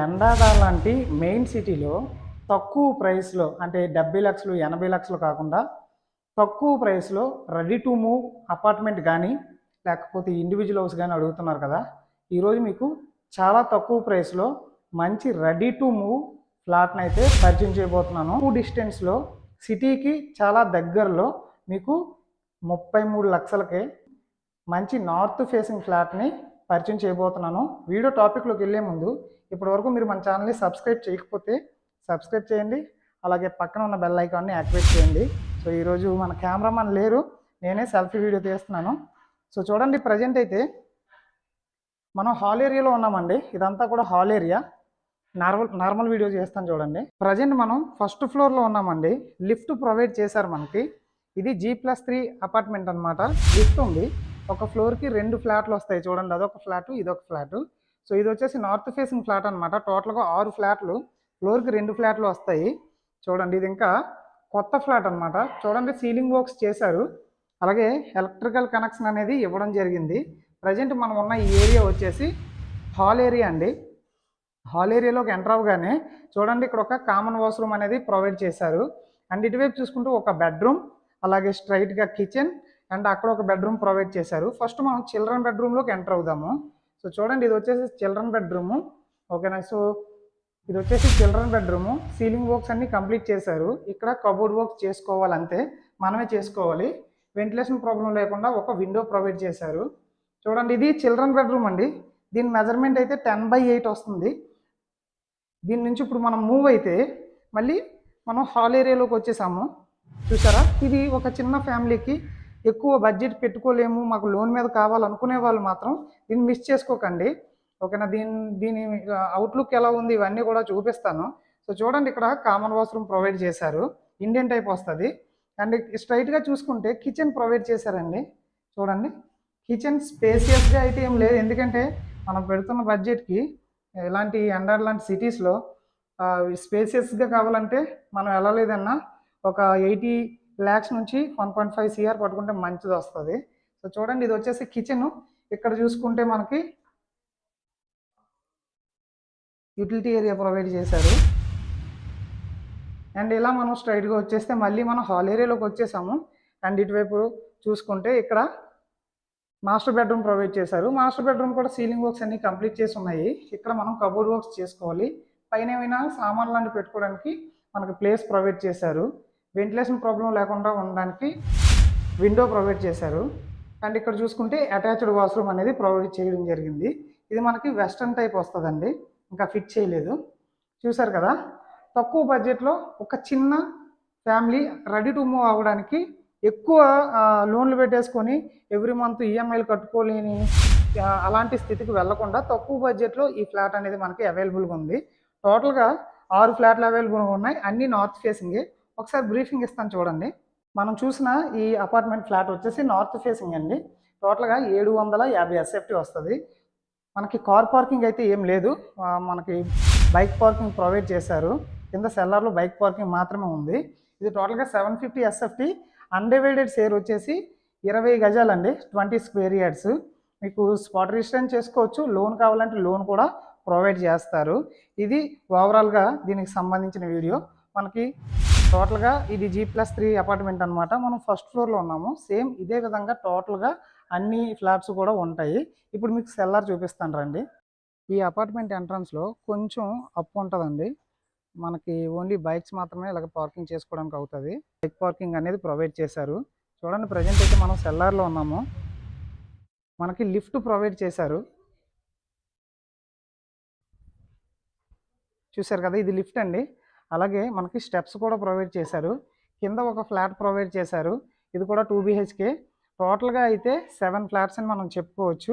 ఎండాడ లాంటి మెయిన్ సిటీలో తక్కువ ప్రైస్లో అంటే 70 లక్షలు 80 లక్షలు కాకుండా తక్కువ ప్రైస్లో రెడీ టు మూవ్ అపార్ట్మెంట్ కానీ లేకపోతే ఇండివిజువల్ హౌస్ కానీ అడుగుతున్నారు కదా. ఈరోజు మీకు చాలా తక్కువ ప్రైస్లో మంచి రెడీ టు మూవ్ ఫ్లాట్ని అయితే పరిచయం చేయబోతున్నాను. డిస్టెన్స్లో సిటీకి చాలా దగ్గరలో మీకు 33 లక్షలకే మంచి నార్త్ ఫేసింగ్ ఫ్లాట్ని పరిచయం చేయబోతున్నాను. వీడియో టాపిక్లోకి వెళ్ళే ముందు ఇప్పటివరకు మీరు మన ఛానల్ని సబ్స్క్రైబ్ చేయకపోతే సబ్స్క్రైబ్ చేయండి, అలాగే పక్కన ఉన్న బెల్ ఐకాన్ని యాక్టివేట్ చేయండి. సో ఈరోజు మన కెమెరామన్ లేరు, నేనే సెల్ఫీ వీడియో తీస్తున్నాను. సో చూడండి, ప్రజెంట్ అయితే మనం హాల్ ఏరియాలో ఉన్నామండి. ఇదంతా కూడా హాల్ ఏరియా. నార్మల్ వీడియో చేస్తాను చూడండి. ప్రజెంట్ మనం ఫస్ట్ ఫ్లోర్లో ఉన్నామండి. లిఫ్ట్ ప్రొవైడ్ చేశారు మనకి. ఇది G+3 అపార్ట్మెంట్ అనమాట. లిఫ్ట్ ఉంది. ఒక ఫ్లోర్కి 2 ఫ్లాట్లు వస్తాయి చూడండి. అదొక ఫ్లాటు, ఇదొక ఫ్లాటు. సో ఇది వచ్చేసి నార్త్ ఫేసింగ్ ఫ్లాట్ అనమాట. టోటల్గా 6 ఫ్లాట్లు, ఫ్లోర్కి 2 ఫ్లాట్లు వస్తాయి చూడండి. ఇది ఇంకా కొత్త ఫ్లాట్ అనమాట. చూడండి, సీలింగ్ వర్క్స్ చేశారు, అలాగే ఎలక్ట్రికల్ కనెక్షన్ అనేది ఇవ్వడం జరిగింది. ప్రజెంట్ మనం ఉన్న ఈ ఏరియా వచ్చేసి హాల్ ఏరియా అండి. హాల్ ఏరియాలోకి ఎంటర్ అవ్వగానే చూడండి, ఇక్కడ ఒక కామన్ వాష్రూమ్ అనేది ప్రొవైడ్ చేశారు. అండ్ ఇటువైపు చూసుకుంటూ ఒక బెడ్రూమ్, అలాగే స్ట్రైట్గా కిచెన్, అండ్ అక్కడ ఒక బెడ్రూమ్ ప్రొవైడ్ చేశారు. ఫస్ట్ మనం చిల్డ్రన్ బెడ్రూమ్లోకి ఎంటర్ అవుదాము. సో చూడండి, ఇది వచ్చేసి చిల్డ్రన్ బెడ్రూము. ఓకేనా. సో ఇది వచ్చేసి చిల్డ్రన్ బెడ్రూము. సీలింగ్ వర్క్స్ అన్ని కంప్లీట్ చేశారు. ఇక్కడ కబోర్డ్ వర్క్ చేసుకోవాలంతే, మనమే చేసుకోవాలి. వెంటిలేషన్ ప్రాబ్లం లేకుండా ఒక విండో ప్రొవైడ్ చేశారు. చూడండి, ఇది చిల్డ్రన్ బెడ్రూమ్ అండి. దీని మెజర్మెంట్ అయితే 10/8 వస్తుంది. దీని నుంచి ఇప్పుడు మనం మూవ్ అయితే మళ్ళీ మనం హాల్ ఏరియాలోకి వచ్చేసాము. చూసారా, ఇది ఒక చిన్న ఫ్యామిలీకి ఎక్కువ బడ్జెట్ పెట్టుకోలేము, మాకు లోన్ మీద కావాలనుకునే వాళ్ళు మాత్రం దీన్ని మిస్ చేసుకోకండి. ఓకేనా. దీని అవుట్లుక్ ఎలా ఉంది ఇవన్నీ కూడా చూపిస్తాను. సో చూడండి, ఇక్కడ కామన్ వాష్రూమ్ ప్రొవైడ్ చేశారు. ఇండియన్ టైప్ వస్తుంది. అండ్ స్ట్రైట్గా చూసుకుంటే కిచెన్ ప్రొవైడ్ చేశారండి. చూడండి, కిచెన్ స్పేసియస్గా అయితే ఏం లేదు, ఎందుకంటే మనం పెడుతున్న బడ్జెట్కి ఇలాంటి అండర్ లాంటి సిటీస్లో స్పేసియస్గా కావాలంటే మనం ఎలా లేదన్నా ఒక 80 lakhs నుంచి 1.5 CR పట్టుకుంటే మంచిది వస్తుంది. సో చూడండి, ఇది వచ్చేసి కిచెన్. ఇక్కడ చూసుకుంటే మనకి యూటిలిటీ ఏరియా ప్రొవైడ్ చేశారు. అండ్ ఇలా మనం స్ట్రైట్గా వచ్చేస్తే మళ్ళీ మనం హాల్ ఏరియాలోకి వచ్చేసాము. అండ్ ఇటువైపు చూసుకుంటే ఇక్కడ మాస్టర్ బెడ్రూమ్ ప్రొవైడ్ చేశారు. మాస్టర్ బెడ్రూమ్ కూడా సీలింగ్ వర్క్స్ అన్ని కంప్లీట్ చేసి ఉన్నాయి. ఇక్కడ మనం కబోర్డ్ వర్క్స్ చేసుకోవాలి. పైన ఏమైనా సామాన్లు లాంటివి పెట్టుకోవడానికి మనకి ప్లేస్ ప్రొవైడ్ చేశారు. వెంటిలేషన్ ప్రాబ్లం లేకుండా ఉండడానికి విండో ప్రొవైడ్ చేశారు. అండ్ ఇక్కడ చూసుకుంటే అటాచ్డ్ వాష్రూమ్ అనేది ప్రొవైడ్ చేయడం జరిగింది. ఇది మనకి వెస్ట్రన్ టైప్ వస్తుందండి, ఇంకా ఫిట్ చేయలేదు. చూసారు కదా, తక్కువ బడ్జెట్లో ఒక చిన్న ఫ్యామిలీ రెడీ టు మూవ్ అవ్వడానికి, ఎక్కువ లోన్లు పెట్టేసుకొని ఎవ్రీ మంత్ ఈఎంఐలు కట్టుకోలేని అలాంటి స్థితికి వెళ్లకుండా తక్కువ బడ్జెట్లో ఈ ఫ్లాట్ అనేది మనకి అవైలబుల్గా ఉంది. టోటల్గా 6 ఫ్లాట్లు అవైలబుల్గా ఉన్నాయి, అన్నీ నార్త్ ఫేసింగే. ఒకసారి బ్రీఫింగ్ ఇస్తాను చూడండి. మనం చూసిన ఈ అపార్ట్మెంట్ ఫ్లాట్ వచ్చేసి నార్త్ ఫేసింగ్ అండి. టోటల్గా 750 SFT వస్తుంది. మనకి కార్ పార్కింగ్ అయితే ఏం లేదు, మనకి బైక్ పార్కింగ్ ప్రొవైడ్ చేశారు. కింద సెల్లార్లో బైక్ పార్కింగ్ మాత్రమే ఉంది. ఇది టోటల్గా 750 SFT. అన్డివైడెడ్ షేర్ వచ్చేసి 20 గజాలండి, 20 స్క్వేర్ యార్డ్స్. మీకు స్పాట్ రిజిస్ట్రేషన్ చేసుకోవచ్చు. లోన్ కావాలంటే లోన్ కూడా ప్రొవైడ్ చేస్తారు. ఇది ఓవరాల్గా దీనికి సంబంధించిన వీడియో. మనకి టోటల్గా ఇది G+3 అపార్ట్మెంట్ అనమాట. మనం ఫస్ట్ ఫ్లోర్లో ఉన్నాము. సేమ్ ఇదే విధంగా టోటల్గా అన్ని ఫ్లాట్స్ కూడా ఉంటాయి. ఇప్పుడు మీకు సెల్లార్ చూపిస్తాను రండి. ఈ అపార్ట్మెంట్ ఎంట్రన్స్లో కొంచెం అప్ ఉంటుందండి. మనకి ఓన్లీ బైక్స్ మాత్రమే ఇలాగ పార్కింగ్ చేసుకోవడానికి అవుతుంది. బైక్ పార్కింగ్ అనేది ప్రొవైడ్ చేశారు. చూడండి, ప్రజెంట్ అయితే మనం సెల్లార్లో ఉన్నాము. మనకి లిఫ్ట్ ప్రొవైడ్ చేశారు. చూశారు కదా, ఇది లిఫ్ట్ అండి. అలాగే మనకి స్టెప్స్ కూడా ప్రొవైడ్ చేశారు. కింద ఒక ఫ్లాట్ ప్రొవైడ్ చేశారు. ఇది కూడా 2 BHK. టోటల్గా అయితే 7 ఫ్లాట్స్ అని మనం చెప్పుకోవచ్చు.